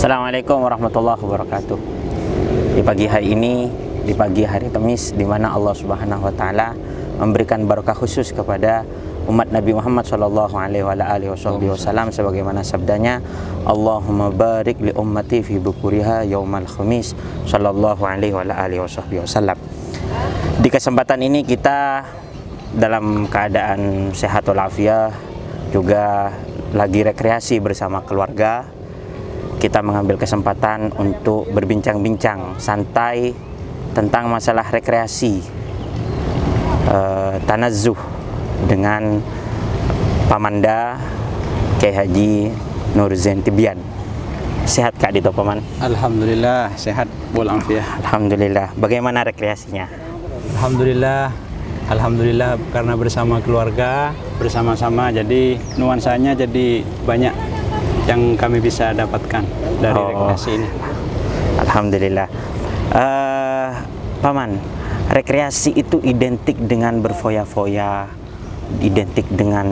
Assalamualaikum warahmatullahi wabarakatuh. Di pagi hari ini, di pagi hari Kamis, di mana Allah Subhanahu wa taala memberikan barokah khusus kepada umat Nabi Muhammad sallallahu alaihi wasallam sebagaimana sabdanya, Allahumma barik li ummati fi bukuriha yaumal khamis sallallahu alaihi wasallam. Di kesempatan ini kita dalam keadaan sehat walafiat, juga lagi rekreasi bersama keluarga. Kita mengambil kesempatan untuk berbincang-bincang santai tentang masalah rekreasi, tanazzuh dengan Pamanda Kiai Haji Nur Zain Tibian. Sehat Kak Dito Paman? Alhamdulillah sehat walafiat. Alhamdulillah. Bagaimana rekreasinya? Alhamdulillah karena bersama keluarga, bersama-sama, jadi nuansanya jadi banyak yang kami bisa dapatkan dari rekreasi ini. Alhamdulillah. Paman, rekreasi itu identik dengan berfoya-foya, identik dengan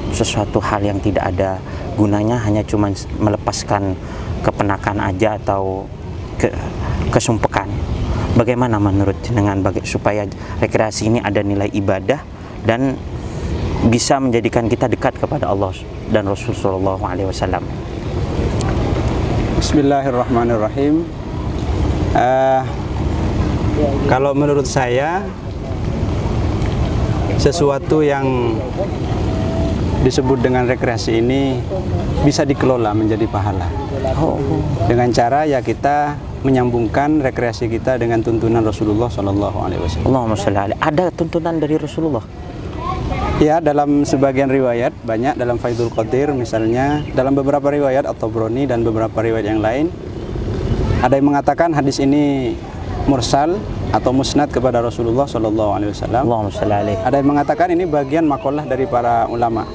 sesuatu hal yang tidak ada gunanya, hanya cuma melepaskan kepenakan aja atau kesumpekan. Bagaimana menurut jenengan supaya rekreasi ini ada nilai ibadah dan bisa menjadikan kita dekat kepada Allah dan Rasul sallallahu alaihi wasallam? Bismillahirrahmanirrahim. Kalau menurut saya, sesuatu yang disebut dengan rekreasi ini bisa dikelola menjadi pahala. Dengan cara ya kita menyambungkan rekreasi kita dengan tuntunan Rasulullah sallallahu alaihi wasallam. Allahumma sholli alaihi. Ada tuntunan dari Rasulullah? Ya, dalam sebagian riwayat, banyak dalam Faidul Qadir misalnya, dalam beberapa riwayat At-Tabrani dan beberapa riwayat yang lain, ada yang mengatakan hadis ini mursal atau musnad kepada Rasulullah sallallahu alaihi wasallam. Allahumma sholli alaihi. Ada yang mengatakan ini bagian makalah dari para ulama.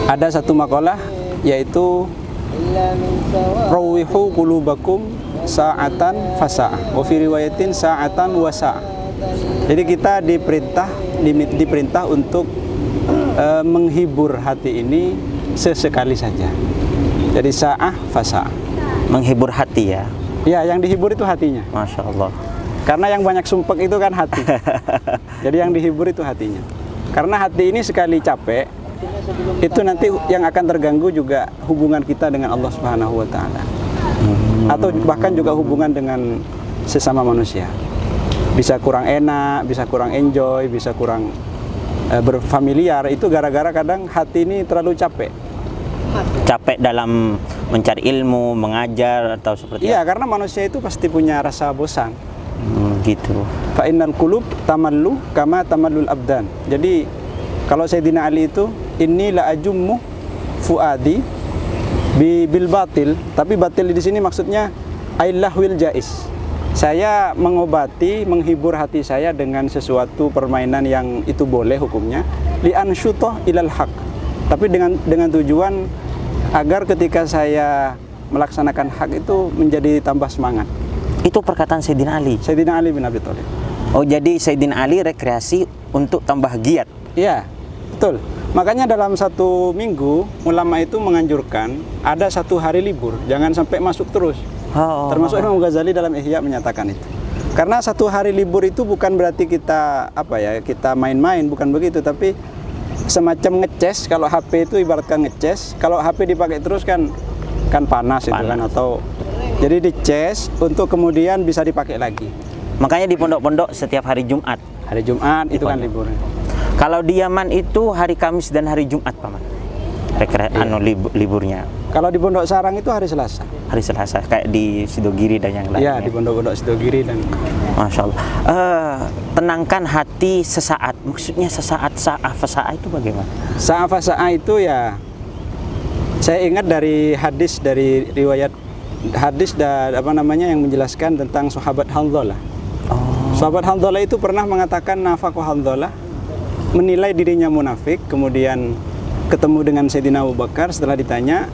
Ada satu makalah yaitu rawihu qulubakum sa'atan fasa'ah wa fi riwayatin sa'atan wa sa'ah. Jadi kita diperintah untuk menghibur hati ini sesekali saja. Jadi sa'ah fasa'ah. Menghibur hati ya? Ya, yang dihibur itu hatinya. Masya Allah. Karena yang banyak sumpek itu kan hati. Jadi yang dihibur itu hatinya. Karena hati ini sekali capek, itu nanti yang akan terganggu juga hubungan kita dengan Allah Subhanahu wa taala. Atau bahkan juga hubungan dengan sesama manusia. Bisa kurang enak, bisa kurang enjoy, bisa kurang berfamiliar. Itu gara-gara kadang hati ini terlalu capek. Capek dalam mencari ilmu, mengajar, atau seperti Iya, karena manusia itu pasti punya rasa bosan. Gitu. Fa innal qulub tamallu kama tamallul abdan. Jadi kalau Sayyidina Ali itu inni la ajummu fuadi bil batil, tapi batil di sini maksudnya aillahwil jais. Saya mengobati, menghibur hati saya dengan sesuatu permainan yang itu boleh hukumnya, li ansyutoh ilal haq. Tapi dengan tujuan agar ketika saya melaksanakan hak itu menjadi tambah semangat. Itu perkataan Sayyidina Ali? Sayyidina Ali bin Abi Thalib. Oh, jadi Sayyidina Ali rekreasi untuk tambah giat? Iya, betul. Makanya dalam satu minggu, ulama itu menganjurkan ada satu hari libur, jangan sampai masuk terus. Termasuk Imam Ghazali dalam Ihya menyatakan itu. Karena satu hari libur itu bukan berarti kita kita main-main, bukan begitu, tapi semacam ngeces. Kalau HP itu ibaratkan ngeces, kalau HP dipakai terus kan panas itu kan, atau jadi dicas untuk kemudian bisa dipakai lagi. Makanya di pondok-pondok setiap hari Jumat. Hari Jumat itu kan liburnya. Kalau di Yaman itu hari Kamis dan hari Jumat, Paman. Liburnya. Kalau di Pondok Sarang itu hari Selasa. Hari Selasa, kayak di Sidogiri dan yang lainnya. Iya, di pondok-pondok Sidogiri dan. Masya Allah. Tenangkan hati sesaat. Maksudnya sesaat, sa'ah itu bagaimana? Sa'ah itu ya, saya ingat dari hadis, dari riwayat hadis dan yang menjelaskan tentang sahabat Handhalah. Sahabat Handhalah itu pernah mengatakan nafaqah Handhalah, menilai dirinya munafik, kemudian ketemu dengan Sayyidina Abu Bakar. Setelah ditanya,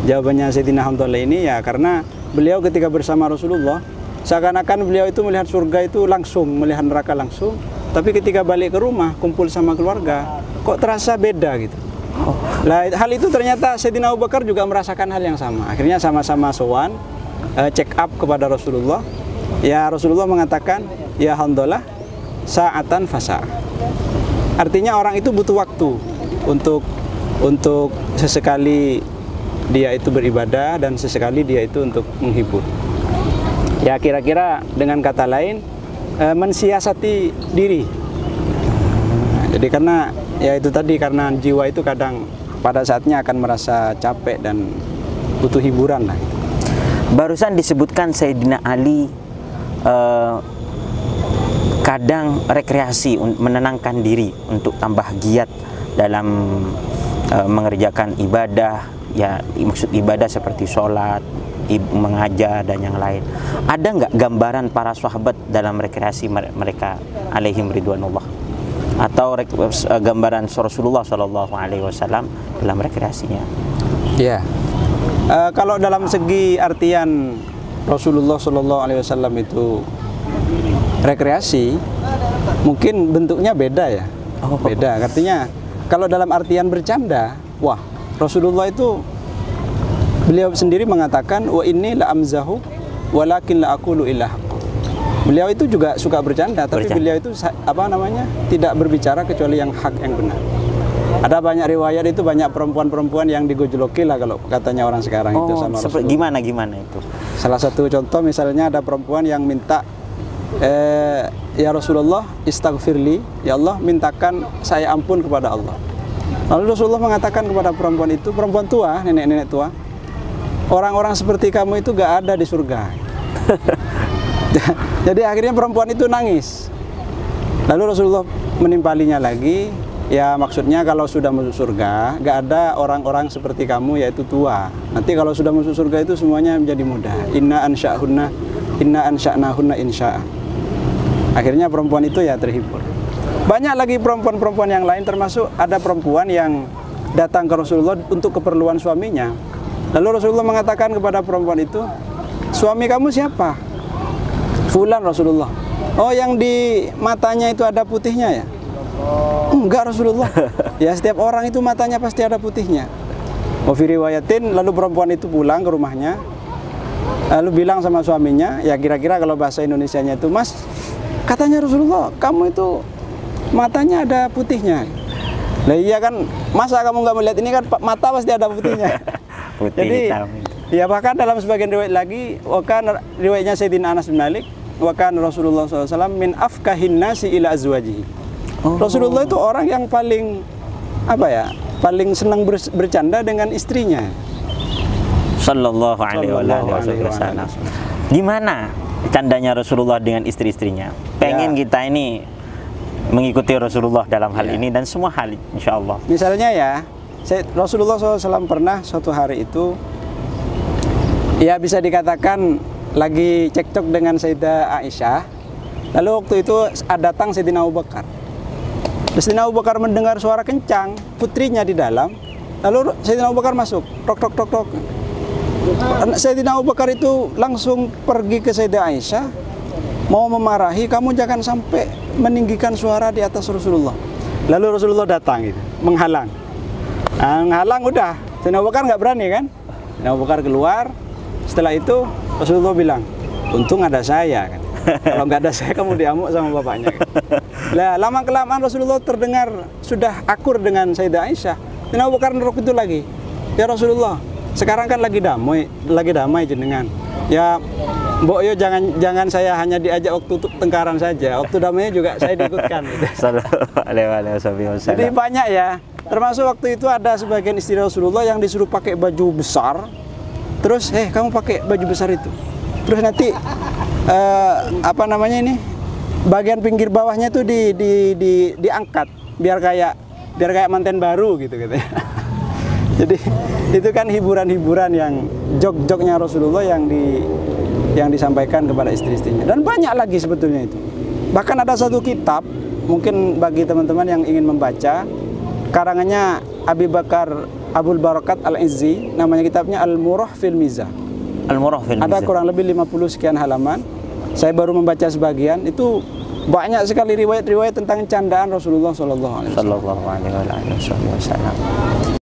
jawabannya Sayyidina Handhalah ini ya karena beliau ketika bersama Rasulullah seakan-akan beliau itu melihat surga itu langsung, melihat neraka langsung, tapi ketika balik ke rumah kumpul sama keluarga kok terasa beda gitu. Nah, hal itu ternyata Sayyidina Abu Bakar juga merasakan hal yang sama. Akhirnya sama-sama sowan, check up kepada Rasulullah. Ya Rasulullah mengatakan, ya Handalah, sa'atan fasa'. Artinya orang itu butuh waktu untuk sesekali dia itu beribadah dan sesekali dia itu untuk menghibur. Ya kira-kira dengan kata lain mensiasati diri. Jadi karena ya itu tadi, karena jiwa itu kadang pada saatnya akan merasa capek dan butuh hiburan lah. Barusan disebutkan Sayyidina Ali kadang rekreasi, menenangkan diri untuk tambah giat dalam mengerjakan ibadah. Ya maksud ibadah seperti sholat, mengajar dan yang lain. Ada nggak gambaran para sahabat dalam rekreasi mereka alaihim ridwanullah, atau gambaran Rasulullah SAW dalam rekreasinya? Ya, kalau dalam segi artian Rasulullah SAW itu rekreasi, mungkin bentuknya beda ya. Beda, artinya kalau dalam artian bercanda, wah Rasulullah itu beliau sendiri mengatakan wa inni la amzahu walakin la aqulu illa haqq. Beliau itu juga suka bercanda, tapi beliau itu tidak berbicara kecuali yang hak, yang benar. Ada banyak riwayat itu, banyak perempuan-perempuan yang digojloki lah kalau katanya orang sekarang itu sama Rasulullah. Gimana itu? Salah satu contoh misalnya ada perempuan yang minta, ya Rasulullah istaghfirli, ya Allah mintakan saya ampun kepada Allah. Lalu Rasulullah mengatakan kepada perempuan itu, perempuan tua, nenek-nenek tua, orang-orang seperti kamu itu gak ada di surga. Jadi akhirnya perempuan itu nangis. Lalu Rasulullah menimpalinya lagi, ya maksudnya kalau sudah masuk surga gak ada orang-orang seperti kamu, yaitu tua. Nanti kalau sudah masuk surga itu semuanya menjadi muda. Inna ansha'nahunna insya'a. Akhirnya perempuan itu ya terhibur. Banyak lagi perempuan-perempuan yang lain, termasuk ada perempuan yang datang ke Rasulullah untuk keperluan suaminya. Lalu Rasulullah mengatakan kepada perempuan itu, suami kamu siapa? Fulan Rasulullah. Oh, yang di matanya itu ada putihnya ya? Enggak Rasulullah. Ya setiap orang itu matanya pasti ada putihnya. Wa fi riwayatin, lalu perempuan itu pulang ke rumahnya, lalu bilang sama suaminya, ya kira-kira kalau bahasa Indonesianya itu, Mas, katanya Rasulullah kamu itu matanya ada putihnya. Nah iya kan, masa kamu nggak melihat ini kan mata pasti ada putihnya. Putih Jadi hitam. ya bahkan dalam sebagian riwayat lagi, riwayatnya Sayyidina Anas bin Malik, wakan Rasulullah SAW min afkahin nasi ila azwajihi. Rasulullah itu orang yang paling paling senang bercanda dengan istrinya. Sallallahu alaihi wasallam. Gimana candanya Rasulullah dengan istri-istrinya? Pengen kita ini mengikuti Rasulullah dalam hal ini dan semua hal, insya Allah. Misalnya ya, Rasulullah SAW pernah suatu hari itu, ya bisa dikatakan lagi cekcok dengan Sayyidah Aisyah. Lalu waktu itu datang Sayyidina Abu Bakar. Sayyidina Abu Bakar mendengar suara kencang putrinya di dalam. Lalu Sayyidina Abu Bakar masuk, tok tok tok tok. Sayyidina Abu Bakar itu langsung pergi ke Sayyidah Aisyah, mau memarahi, kamu jangan sampai meninggikan suara di atas Rasulullah. Lalu Rasulullah datang gitu, menghalang. Menghalang udah, Sayyidina Abu Bakar nggak berani kan? Sayyidina Abu Bakar keluar. Setelah itu Rasulullah bilang, untung ada saya kan. Kalau nggak ada saya kamu diamuk sama bapaknya kan? Lah lama kelamaan Rasulullah terdengar sudah akur dengan Sayyidah Aisyah. Sayyidina Abu Bakar nerok itu lagi, ya Rasulullah, sekarang kan lagi damai jenengan. Ya Mbok yo jangan saya hanya diajak waktu tengkaran saja, waktu damainya juga saya diikutkan. Jadi banyak ya, termasuk waktu itu ada sebagian istri Rasulullah yang disuruh pakai baju besar, terus kamu pakai baju besar itu, terus nanti bagian pinggir bawahnya tuh diangkat biar kayak manten baru gitu. Jadi itu kan hiburan-hiburan yang jok-joknya Rasulullah yang disampaikan kepada istri-istrinya, dan banyak lagi sebetulnya itu. Bahkan ada satu kitab, mungkin bagi teman-teman yang ingin membaca, karangannya Abul Barakat Al-Izzi, namanya kitabnya Al-Murrah fil Mizah. Ada kurang lebih 50 sekian halaman. Saya baru membaca sebagian, itu banyak sekali riwayat-riwayat tentang candaan Rasulullah SAW.